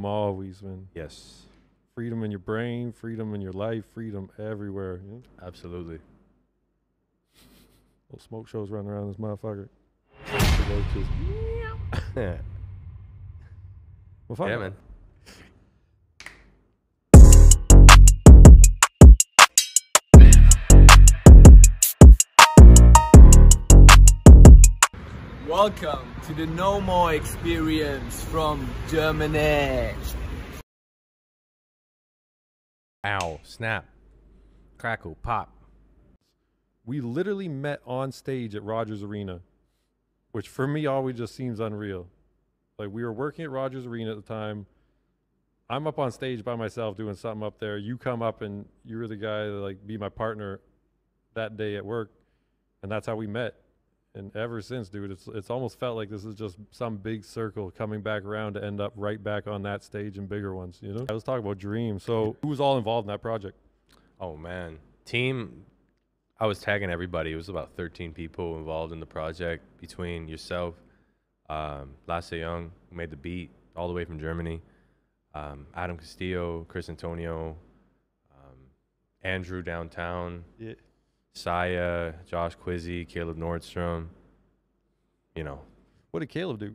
Always, man. Yes. Freedom in your brain, freedom in your life, freedom everywhere. Absolutely. Little smoke shows running around this motherfucker. Yeah. Well, fuck Yeah, it. man. Welcome to the No More experience from Germany. Ow, snap, crackle, pop. We literally met on stage at Rogers Arena, which for me always just seems unreal. Like, we were working at Rogers Arena at the time. I'm up on stage by myself doing something up there. You come up and you were the guy to like be my partner that day at work, and that's how we met. And ever since, dude, it's almost felt like this is just some big circle coming back around to end up right back on that stage and bigger ones, you know? I was talking about dreams. So who was all involved in that project? Oh, man. Team, I was tagging everybody. It was about 13 people involved in the project between yourself, Lasse, who made the beat all the way from Germany, Adam Castillo, Chris Antonio, Andrew downtown. Yeah. Saya, Josh Quizzy, Caleb Nordstrom. You know, What did Caleb do?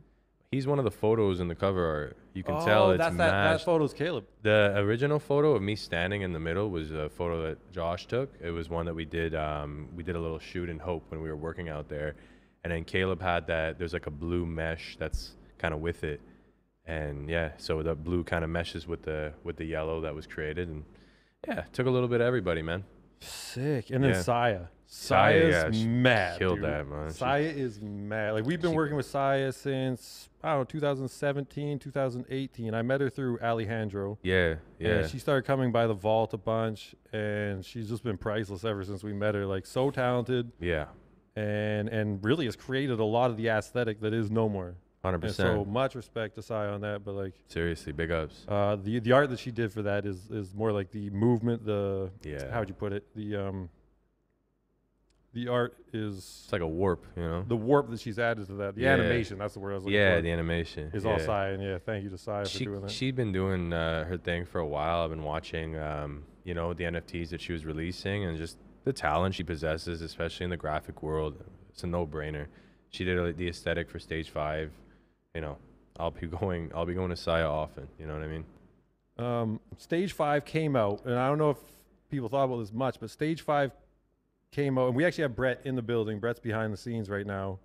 he's one of the photos in the cover art. You can tell it's that matched. photo's Caleb. The original photo of me standing in the middle was a photo that Josh took. It was one that we did a little shoot in Hope when we were working out there. And then Caleb had that, there's like a blue mesh that's kind of with it. And yeah, so the blue kind of meshes with the yellow that was created. And yeah, took a little bit of everybody, man. Sick. And then Yeah. Saya. Saya, Saya's yeah, she mad. killed dude. that, man. Saya is mad. Like, we've been working with Saya since, I don't know, 2017, 2018. I met her through Alejandro. Yeah, yeah. And she started coming by the vault a bunch, and she's just been priceless ever since we met her. Like, so talented, Yeah, and really has created a lot of the aesthetic that is No More. 100%. And so much respect to Saya on that. But like, Seriously, big ups. the art that she did for that is more like the movement. Yeah. How'd you put it? The art is It's like a warp, you know? the warp that she's added to that. The Yeah. animation, that's the word I was looking Yeah, for. the animation. Is yeah. all Saya, and yeah, thank you to Saya for doing that. She'd been doing her thing for a while. I've been watching, you know, the NFTs that she was releasing and just the talent she possesses, especially in the graphic world. It's a no-brainer. She did the aesthetic for Stage 5. You know, I'll be going to Saya often. You know what I mean? Stage 5 came out, and I don't know if people thought about this much, but Stage 5 came out, and we actually have Brett in the building. Brett's behind the scenes right now.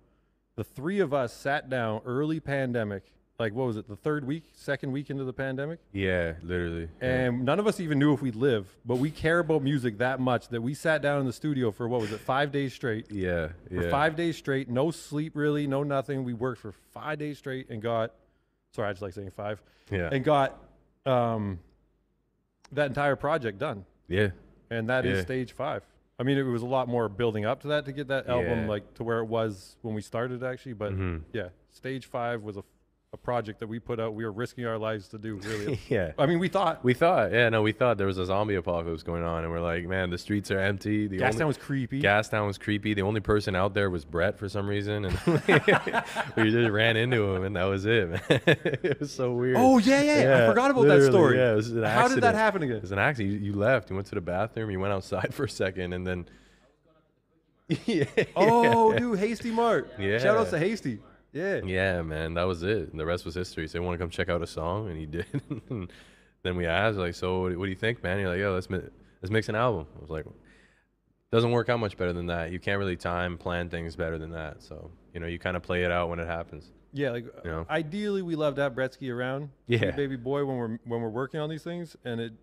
The three of us sat down early pandemic, like, what was it, the second week into the pandemic? Yeah, literally. And none of us even knew if we'd live, but we care about music that much that we sat down in the studio for, what was it, 5 days straight? Yeah, For yeah. 5 days straight, no sleep really, no nothing. We worked for 5 days straight and got, sorry, I just like saying 5, Yeah. and got that entire project done. Yeah. And that is Yeah. Stage 5. I mean, it was a lot more building up to that to get that album Yeah. like to where it was when we started, actually. But yeah, Stage 5 was a project that we put out. We were risking our lives to do, really. Yeah. I mean, we thought. We thought there was a zombie apocalypse going on, and we're like, man, the streets are empty. Gastown was creepy. Gastown was creepy. The only person out there was Brett for some reason, and we just ran into him, and that was it, man. It was so weird. Oh, yeah. I forgot about that literally, story. Yeah, it was an accident. How did that happen again? It was an accident. You left. You went to the bathroom. You went outside for a second, and then. Yeah. Oh, dude, Hasty Mart. Yeah. Shout outs to Hasty. Yeah. Yeah, man, that was it. And the rest was history. So they want to come check out a song, and he did. And then we asked, like, so what do you think, man? You're like, yo, let's mix an album. I was like, doesn't work out much better than that. You can't really plan things better than that. So, you know, you kind of play it out when it happens. Yeah, like, You know? ideally, we love to have Bretsky around. Yeah. Baby boy, when we're working on these things, and it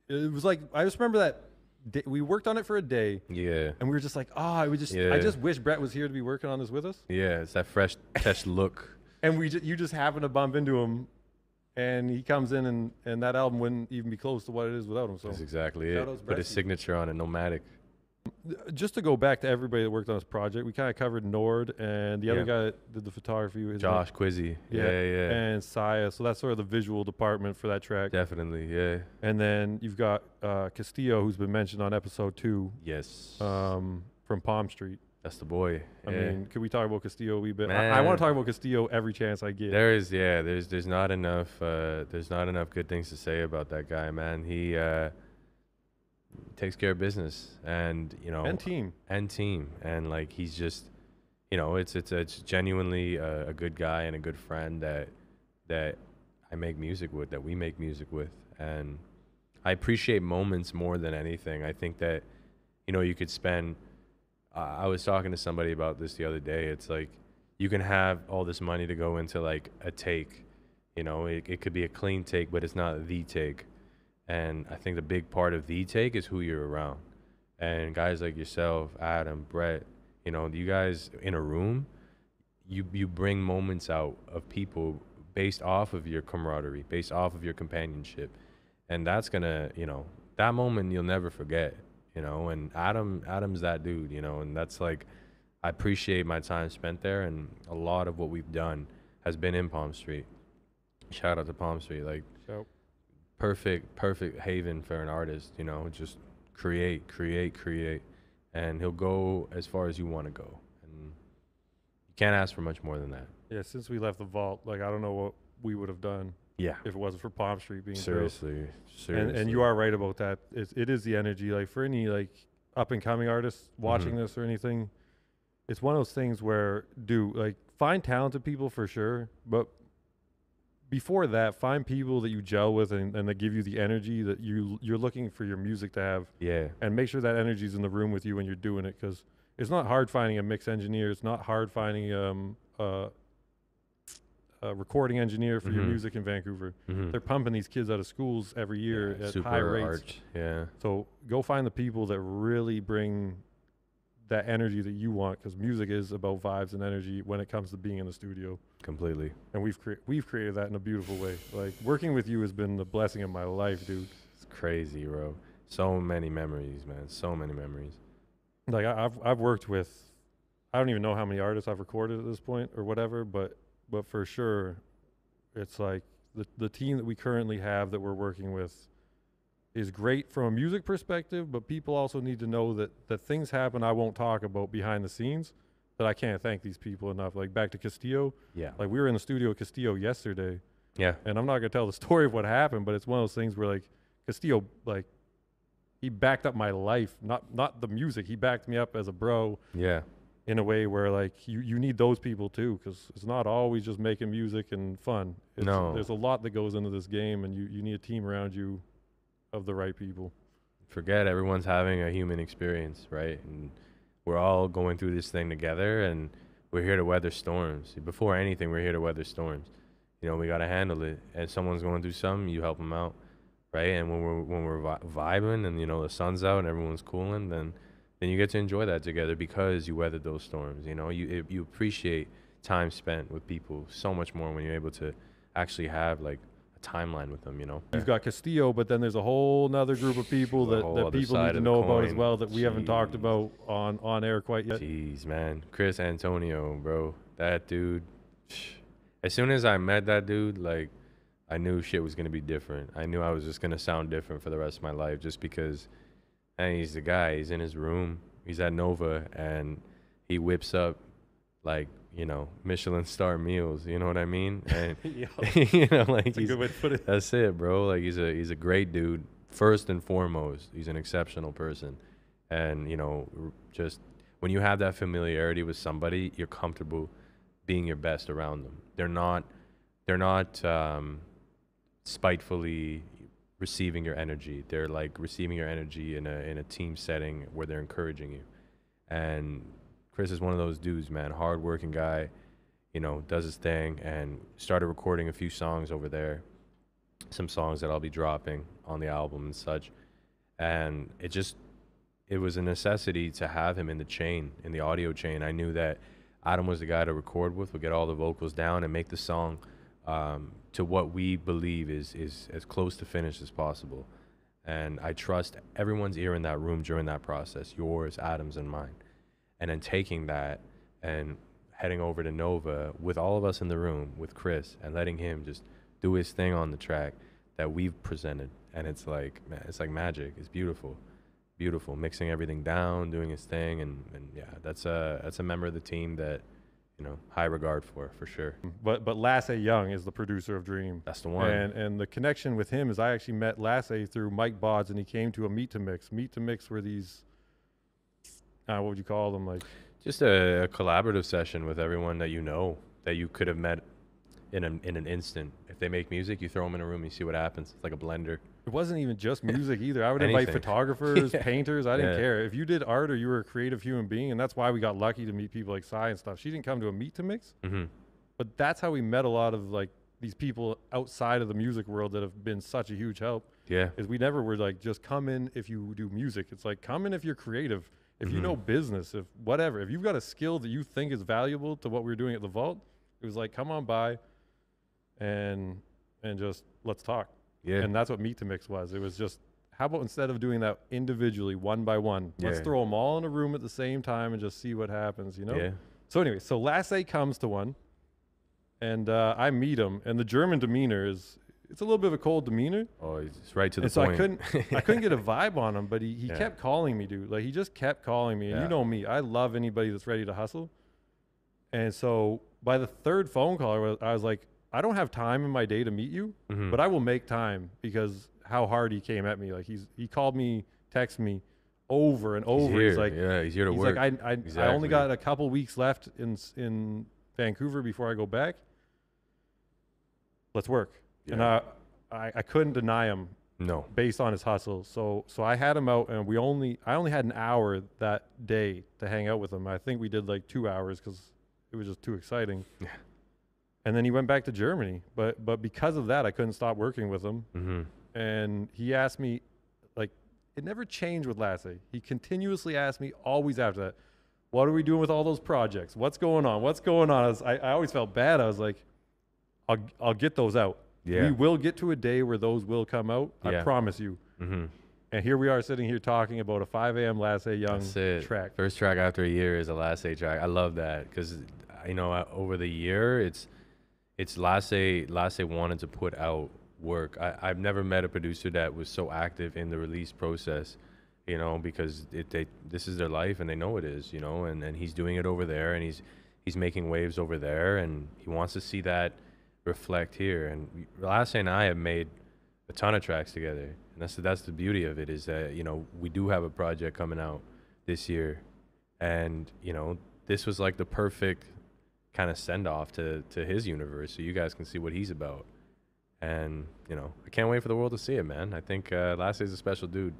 was like, I just remember that day, we worked on it for a day. Yeah. And we were just like, I just wish Brett was here to be working on this with us. Yeah, it's that fresh test look. And you just happen to bump into him, and he comes in, and that album wouldn't even be close to what it is without him. So That's exactly Shout it. outs Put his Bretsky. signature on it, nomadic. just to go back to everybody that worked on this project, we kind of covered Nord, and the other guy that did the photography was Josh Quizzy. Yeah, yeah. and Saya. So that's sort of the visual department for that track. Definitely, yeah. And then you've got Castillo, who's been mentioned on episode 2. Yes. From Palm Street. That's the boy. I Yeah. mean, could we talk about Castillo a wee bit? I Man. want to talk about Castillo every chance I get. There's not enough good things to say about that guy, man. He takes care of business, and And team. and like he's just, it's genuinely a good guy and a good friend that I make music with, that we make music with, and I appreciate moments more than anything. I think that you could spend. I was talking to somebody about this the other day. It's like you can have all this money to go into like a take, it could be a clean take, but it's not the take. And I think the big part of the take is who you're around. And guys like yourself, Adam, Brett, you guys in a room, you bring moments out of people based off of your camaraderie, based off of your companionship. And that's gonna, that moment you'll never forget. And Adam's that dude, and that's like, I appreciate my time spent there, and a lot of what we've done has been in Palm Street. Shout out to Palm Street, like perfect haven for an artist, just create, and he'll go as far as you want to go, and you can't ask for much more than that. Yeah, since we left the vault, like I don't know what we would have done. Yeah. If it wasn't for Palm Street being Seriously. And you are right about that. It is the energy. Like for any like up and coming artists watching this or anything, it's one of those things where find talented people for sure, but before that, find people that you gel with and that give you the energy that you're looking for your music to have. Yeah. And make sure that energy's in the room with you when you're doing it, because it's not hard finding a mix engineer. It's not hard finding a recording engineer for your music in Vancouver. They're pumping these kids out of schools every year at high rates. Yeah. So go find the people that really bring that energy that you want, because music is about vibes and energy when it comes to being in the studio. Completely. And we've created that in a beautiful way. Like working with you has been the blessing of my life, dude. It's crazy, bro. So many memories, man. So many memories. Like I've worked with, I don't even know how many artists I've recorded at this point or whatever, but for sure, it's like the team that we currently have that we're working with is great from a music perspective, but people also need to know that things happen I won't talk about behind the scenes, that I can't thank these people enough. Like back to Castillo. Yeah. Like we were in the studio with Castillo yesterday. Yeah. And I'm not going to tell the story of what happened, but it's one of those things where like Castillo, like he backed up my life, not the music. He backed me up as a bro. Yeah. In a way where like you need those people too, because it's not always just making music and fun. There's a lot that goes into this game, and you need a team around you of the right people. Forget everyone's having a human experience, right? And we're all going through this thing together, and we're here to weather storms. Before anything, we're here to weather storms. We got to handle it. And someone's going through something, you help them out, right? And when we're vibing and the sun's out and everyone's cooling, then you get to enjoy that together because you weathered those storms. You appreciate time spent with people so much more when you're able to actually have like a timeline with them. You've got Castillo, but then there's a whole nother group of people that people need to know about as well that we haven't talked about on air quite yet. Jeez, man, Chris Antonio, bro, that dude. As soon as I met that dude, like I knew shit was gonna be different. I knew I was just gonna sound different for the rest of my life, just because. And he's the guy. He's in his room. He's at Nova, and he whips up like Michelin star meals. You know what I mean? And like that's a good way to put it. That's it, bro. Like he's a great dude. First and foremost, he's an exceptional person, and just when you have that familiarity with somebody, you're comfortable being your best around them. They're not spitefully receiving your energy. They're like receiving your energy in a team setting where they're encouraging you. And Chris is one of those dudes, man. Hardworking guy, does his thing, and started recording a few songs over there, some songs that I'll be dropping on the album and such. And it was a necessity to have him in the audio chain. I knew that Adam was the guy to record with, would get all the vocals down and make the song to what we believe is as close to finish as possible. And I trust everyone's ear in that room during that process, yours, Adam's, and mine. And then taking that and heading over to Nova with all of us in the room with Chris and letting him just do his thing on the track that we've presented. And it's like, man, it's like magic. It's beautiful. beautiful, mixing everything down, doing his thing, and yeah, that's a member of the team that, you know, high regard for sure. But Lasse Young is the producer of Dream. That's the one. And the connection with him is I actually met Lasse through Mike Bodz, and he came to a Meet to Mix. Meet to Mix were these, what would you call them? Like just a collaborative session with everyone that you know, that you could have met in an instant. If they make music, you throw them in a room, you see what happens. It's like a blender. it wasn't even just music either. I would invite Anything. photographers, Yeah. painters. I didn't Yeah. care. If you did art or you were a creative human being, and that's why we got lucky to meet people like Sai and stuff. She didn't come to a Meet to Mix, Mm-hmm. but that's how we met a lot of like these people outside of the music world that have been such a huge help. Yeah. Is we never were like, just come in if you do music. It's like, come in if you're creative, if you Mhm. know business, if whatever, if you've got a skill that you think is valuable to what we're doing at the Vault. It was like, come on by and just let's talk. Yeah. And that's what Meet to Mix was. It was just, how about instead of doing that individually, one by one, let's Yeah. throw them all in a room at the same time and just see what happens, you know? Yeah. So anyway, so Lasse comes to one, and I meet him, and the German demeanor is, it's a little bit of a cold demeanor. Oh, it's right to the And so point. I couldn't get a vibe on him, but he Yeah. kept calling me, dude. Like he just kept calling me. And Yeah. you know me, I love anybody that's ready to hustle. And so by the third phone call, I was like, I don't have time in my day to meet you, Mhm. but I will make time because how hard he came at me. Like he called me, texted me over and over. He's He's like, yeah, he's here to he's work. like, I only Exactly. got a couple weeks left in Vancouver before I go back. Let's work. And Yeah. I couldn't deny him No. based on his hustle. So I had him out, and I only had an hour that day to hang out with him. I think we did like 2 hours because it was just too exciting. Yeah. And then he went back to Germany. But because of that, I couldn't stop working with him. Mm-hmm. And he asked me, like, it never changed with Lasse. He continuously asked me, always after that, what are we doing with all those projects? What's going on? What's going on? I always felt bad. I was like, I'll get those out. Yeah. We will get to a day where those will come out. I Yeah. promise you. Mm-hmm. And here we are sitting here talking about a 5AM Lasse Young That's it. track. First track after a year is a Lasse track. I love that because, you know, over the year, it's Lasse wanted to put out work. I've never met a producer that was so active in the release process, you know, because this is their life and they know it is, you know, and he's doing it over there and he's making waves over there and he wants to see that reflect here. And Lasse and I have made a ton of tracks together, and that's the beauty of it, is that, you know, we do have a project coming out this year, and, you know, this was like the perfect kind of send off to his universe, so you guys can see what he's about. And, you know, I can't wait for the world to see it, man. I think Lasse is a special dude.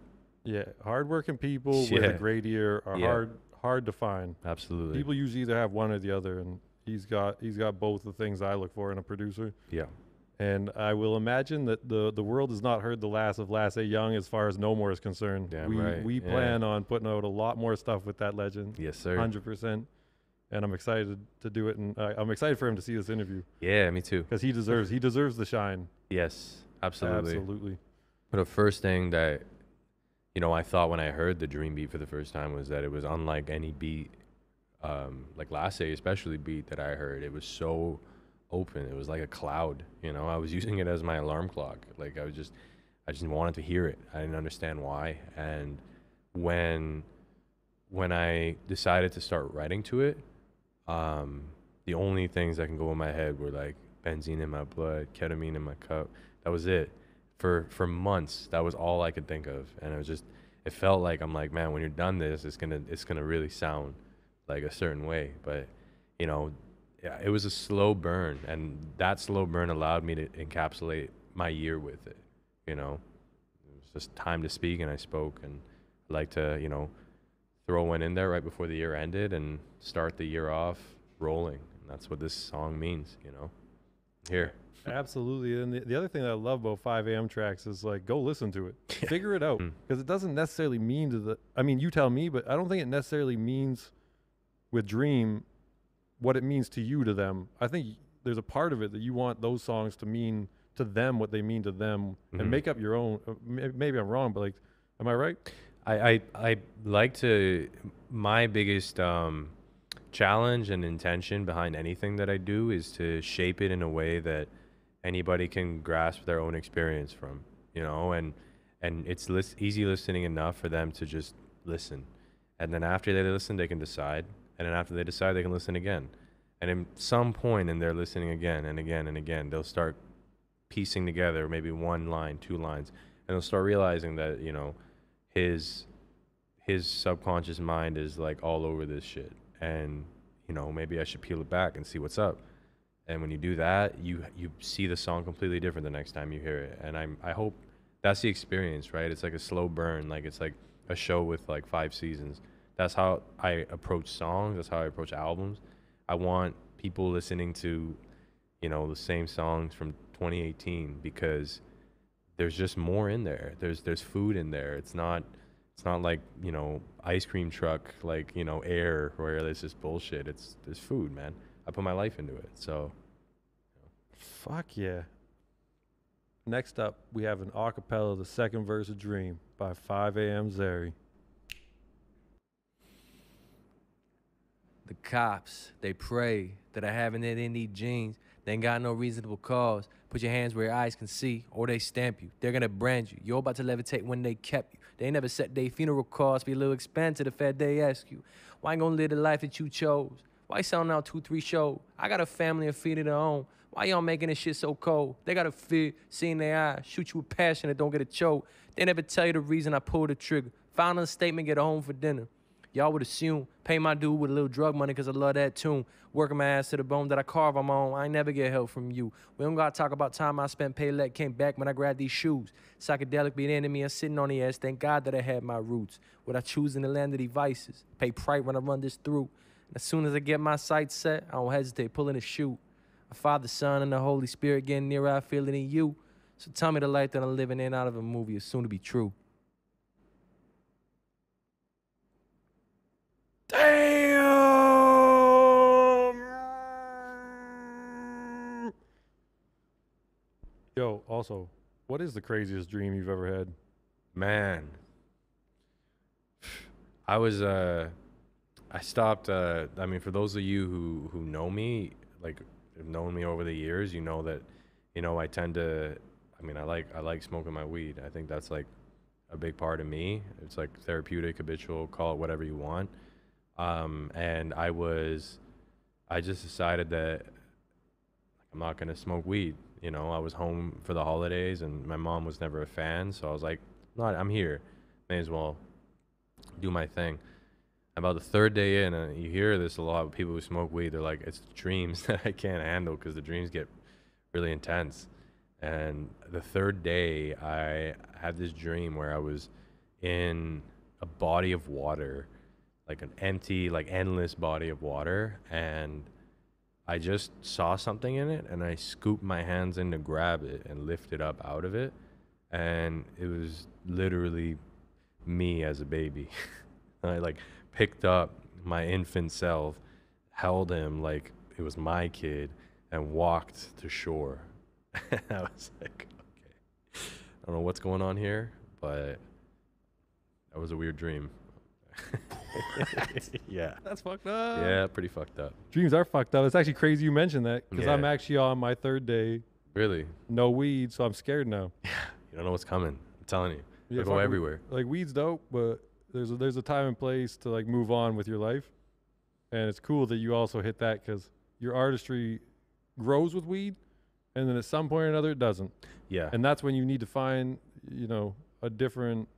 Yeah, hardworking people with Yeah. a great ear are Yeah. hard to find. Absolutely. People usually either have one or the other, and he's got both the things I look for in a producer. Yeah. And I will imagine that the world has not heard the last of Lasse Young as far as No More is concerned. Damn right, We yeah. plan on putting out a lot more stuff with that legend. Yes, sir. 100%. And I'm excited to do it, and I'm excited for him to see this interview Yeah, me too. because he deserves the shine. Yes, absolutely. Absolutely. But the first thing that, you know, I thought when I heard the Dream beat for the first time was that it was unlike any beat, like Lasse especially beat that I heard. It was so open. It was like a cloud, you know. I was using it as my alarm clock. Like I just wanted to hear it. I didn't understand why. And when I decided to start writing to it, the only things that can go in my head were like benzene in my blood, ketamine in my cup. That was it. For months, that was all I could think of. And it felt like, I'm like, man, when you're done this, it's gonna really sound like a certain way. But, you know, yeah, it was a slow burn, and that slow burn allowed me to encapsulate my year with it. You know, it was just time to speak, and I spoke. And I like to, you know, throw one in there right before the year ended and start the year off rolling. And that's what this song means, you know. Here. Absolutely. And the other thing that I love about 5AM tracks is like, go listen to it, figure it out, because it doesn't necessarily mean you tell me, but I don't think it necessarily means with Dream what it means to you to them. I think there's a part of it that you want those songs to mean to them what they mean to them, and make up your own. Maybe I'm wrong, but like, am I right? I like to, my biggest challenge and intention behind anything that I do is to shape it in a way that anybody can grasp their own experience from, you know. And and it's easy listening enough for them to just listen. And then after they listen, they can decide. And then after they decide, they can listen again. And at some point in their listening again and again and again, they'll start piecing together maybe one line, two lines, and they'll start realizing that, you know, his subconscious mind is like all over this shit. And, you know, maybe I should peel it back and see what's up. And when you do that, you see the song completely different the next time you hear it. And I hope that's the experience, right? It's like a slow burn. Like it's like a show with like 5 seasons. That's how I approach songs. That's how I approach albums. I want people listening to, you know, the same songs from 2018 because there's just more in there. There's food in there. It's not like, you know, ice cream truck, like, you know, air where there's just bullshit. There's food, man. I put my life into it. So Fuck yeah. Next up, we have an acapella, the second verse of Dream by 5AM ZERI. The cops, they pray that I haven't had any jeans. They ain't got no reasonable cause. Put your hands where your eyes can see, or they stamp you. They're gonna brand you. You're about to levitate when they kept you. They never set their funeral costs, be a little expensive. The Fed, they ask you, why ain't gonna live the life that you chose? Why you selling out 2-3 shows? I got a family and feed of their own. Why y'all making this shit so cold? They got a fear, seeing their eyes, shoot you with passion that don't get a choke. They never tell you the reason I pulled the trigger. Final statement, get home for dinner. Y'all would assume, pay my dude with a little drug money cause I love that tune. Working my ass to the bone that I carve on my own. I ain't never get help from you. We don't gotta talk about time I spent Paylette, came back when I grabbed these shoes. Psychedelic be the enemy and sitting on the ass. Thank God that I had my roots. What I choose in the land of devices. Pay price when I run this through. And as soon as I get my sights set, I don't hesitate, pulling a shoot. A Father, Son, and the Holy Spirit getting nearer, I feel it in you. So tell me the life that I'm living in out of a movie is soon to be true. Damn! Yo, also, what is the craziest dream you've ever had? man, I was I stopped. I mean, for those of you who know me, like have known me over the years, you know that, you know, I tend to. I mean, I like smoking my weed. I think that's like a big part of me. It's like therapeutic, habitual, call it whatever you want. And I just decided that I'm not gonna smoke weed. You know, I was home for the holidays, and my mom was never a fan, so I was like, I'm here. May as well do my thing. About the third day in, you hear this a lot with people who smoke weed. They're like, it's the dreams that I can't handle because the dreams get really intense. And the third day, I had this dream where I was in a body of water, like an empty, like endless body of water, and I just saw something in it, and I scooped my hands in to grab it and lift it up out of it, and it was literally me as a baby. I like picked up my infant self, held him like it was my kid, and walked to shore. And I was like, okay, I don't know what's going on here, but that was a weird dream. Yeah. That's fucked up. Yeah, pretty fucked up. Dreams are fucked up. It's actually crazy you mentioned that because I'm Yeah. actually on my third day, Really? no weed, so I'm scared now. You don't know what's coming. I'm telling you. Yeah, It'll go fuck weed. everywhere. Like weed's dope, but there's a time and place to like move on with your life, and it's cool that you also hit that because your artistry grows with weed, and then at some point or another it doesn't, Yeah. and that's when you need to find, you know, a different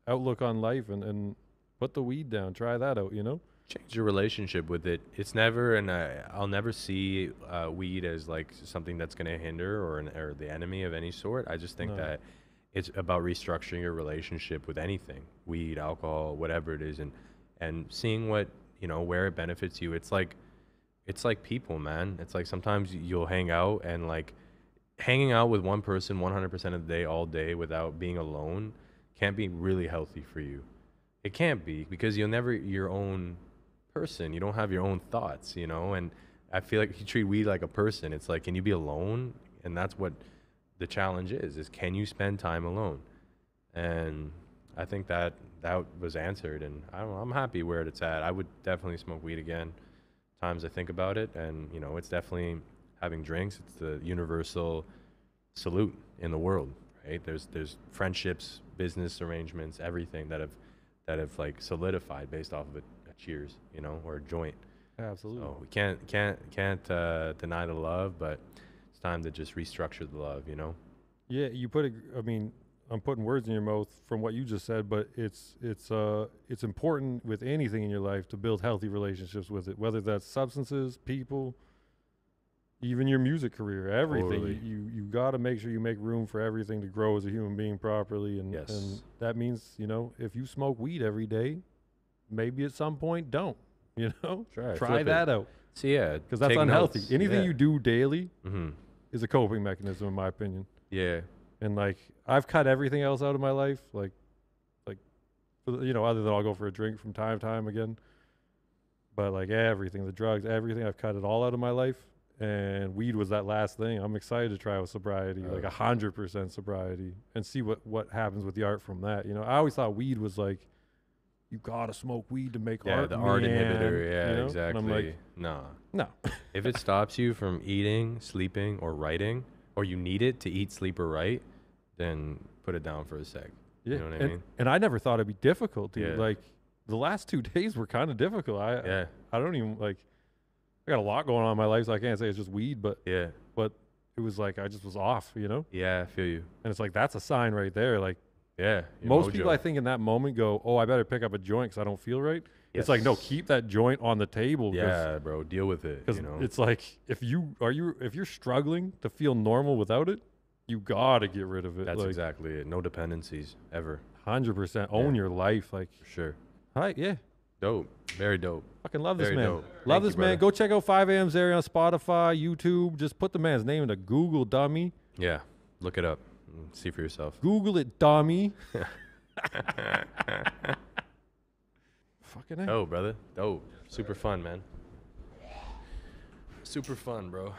outlook on life and put the weed down, try that out, you know. Change your relationship with it. It's never, and I'll never see weed as like something that's going to hinder or the enemy of any sort. I just think No. that it's about restructuring your relationship with anything, weed, alcohol, whatever it is, and seeing what, you know, where it benefits you. It's like people, man. It's like sometimes you'll hang out, and like hanging out with one person 100% of the day, all day, without being alone can't be really healthy for you. It can't be, because you're never your own person. You don't have your own thoughts, you know. And I feel like if you treat weed like a person, it's like, can you be alone? And that's what the challenge is can you spend time alone? And I think that was answered, and I don't know, I'm happy where it's at. I would definitely smoke weed again, times I think about it. And, you know, it's definitely having drinks. It's the universal salute in the world, right? There's friendships, business arrangements, everything that have like solidified based off of a cheers, you know, or a joint. Absolutely. So we can't deny the love, but it's time to just restructure the love, you know. Yeah, you put it. I mean, I'm putting words in your mouth from what you just said, but it's important with anything in your life to build healthy relationships with it, whether that's substances, people, even your music career, everything. Totally. You got to make sure you make room for everything to grow as a human being properly, and Yes. and that means, you know, if you smoke weed every day, maybe at some point don't, you know, try flip that it. out, So yeah, because that's take unhealthy. notes. Anything Yeah. you do daily Mm-hmm. is a coping mechanism, in my opinion. Yeah. And like I've cut everything else out of my life, like you know, other than I'll go for a drink from time to time again. But like everything, the drugs, everything, I've cut it all out of my life. And weed was that last thing. I'm excited to try with sobriety, like 100% sobriety, and see what happens with the art from that. You know, I always thought weed was like, you gotta smoke weed to make art. The art man, inhibitor. Yeah, you know? exactly. And I'm like, no. If it stops you from eating, sleeping, or writing, or you need it to eat, sleep, or write, then put it down for a sec. yeah. You know what I mean? And I never thought it'd be difficult, dude. Yeah. Like the last 2 days were kind of difficult. I don't even like. I got a lot going on in my life, so I can't say it's just weed, but Yeah. it was like I just was off, you know. Yeah, I feel you. And it's like that's a sign right there. Like Yeah. your most mojo. people, I think, in that moment go, "Oh, I better pick up a joint because I don't feel right." It's like, no, Yes. keep that joint on the table. Yeah, bro. Deal with it. Because You know? it's like if you're struggling to feel normal without it, you gotta get rid of it. That's like, exactly it. No dependencies ever. 100% own Yeah. your life. Like, For sure. hi, yeah, Dope. Very dope. fucking love this Very man. dope. Love Thank you, this man. brother. Go check out 5AM ZERI on Spotify, YouTube. Just put the man's name into Google, dummy. Yeah. Look it up. And see for yourself. Google it, dummy. Fucking A. Oh, brother. Dope. Super fun, man. Super fun, bro.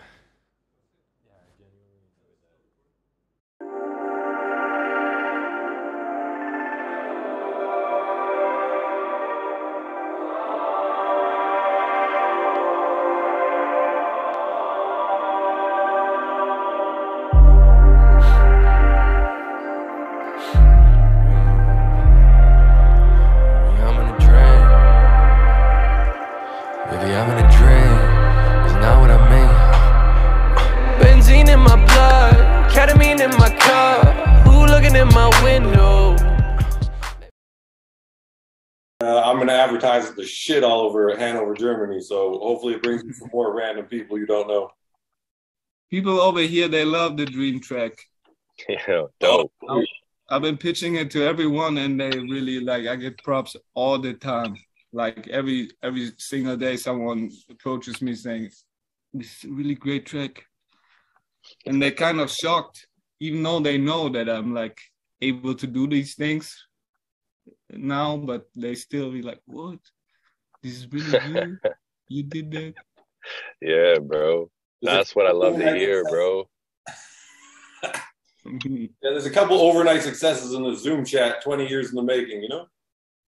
I'm in a dream. Baby, I'm in a dream. It's not what I mean. Benzene in my blood, ketamine in my cup. Who looking in my window? I'm going to advertise the shit all over Hanover, Germany. So hopefully it brings you some more random people you don't know. People over here, they love the Dream track. Yeah, dope. I've been pitching it to everyone, and they really like. I get props all the time. Like every single day, someone approaches me saying, "This is a really great track," and they're kind of shocked, even though they know that I'm like able to do these things now, but they still be like, "What? This is really you? You did that?" Yeah, bro. That's what I love to hear, bro. Yeah, there's a couple overnight successes in the Zoom chat, 20 years in the making, you know?